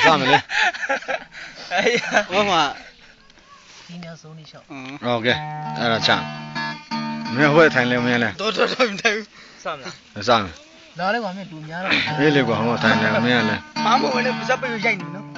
စားမယ်လေဟောမှာဒီများဆုံးနေလျှောက်ဟုတ်ကဲ့အဲ့ဒါချမ်းမင်းဟိုထိုင်လဲမင်းလဲတော်မထိုင်ဘူးစားမလားစားမယ်လာလဲကွာမင်းလူများတော့အေးလေကွာဟိုထိုင်လဲမင်းလဲဘာမှမလဲပါစပ်ပိတ်ရိုက်နေနော်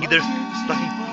Either stuffing.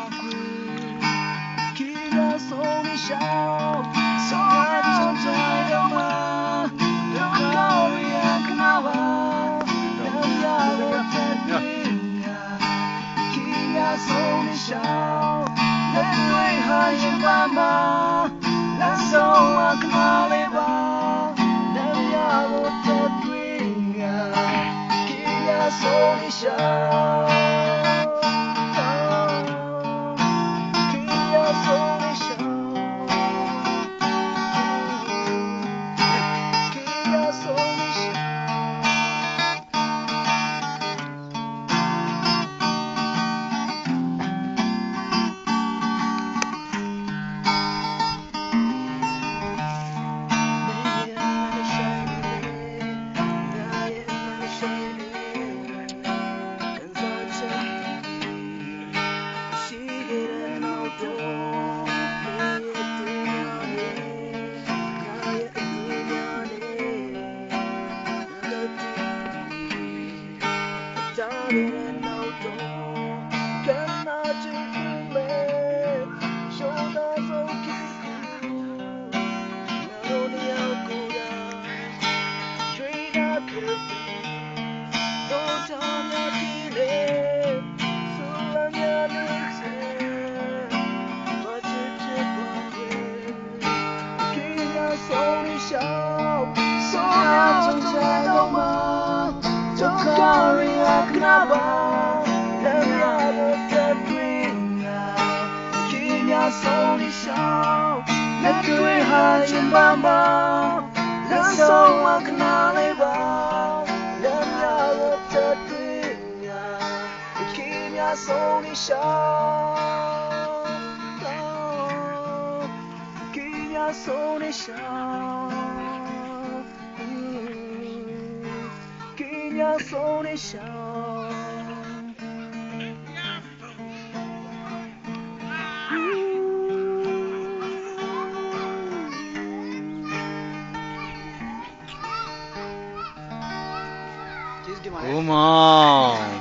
Come on.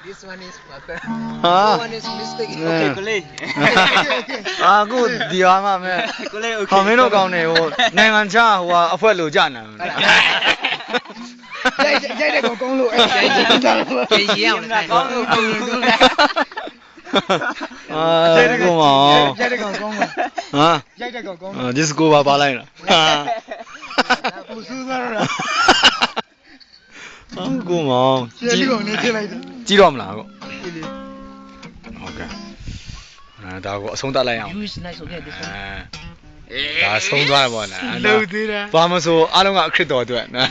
This one is perfect. Huh? This one is mistake. Okay, Kulay. Ah, good. ဒီဟာမှမဲ Kulay, okay. ခေါင်းမင်းတို့ကောင်းနေဟိုနိုင်ငံခြားဟိုအဖွဲလိုကြနာ ရိုက်တဲ့ကောင်ကောင်းလို့အဲ့ရိုက်ရအောင်လေကောင်းလို့ကောင်းလို့ အာကိုမောင် ရိုက်တဲ့ကောင်ကောင်းမှာ ဟာ ရိုက်တဲ့ကောင်ကောင်း ဒီစကိုပါလိုက်လားဟာ ပူစူးသားတော့ ကိုမောင် ကျေလီကောင်နေထည့်လိုက်တယ် ကြီးတော့မလားကိုဟုတ်ကဲ့ဒါကိုအဆုံးသတ်လိုက်အောင် use nice okay this one ဒါဆုံးသွားတယ်ပေါ့နော် လုံးသေးတာ ဘာမဆိုအားလုံးကအခရစ်တော်အတွက်နော်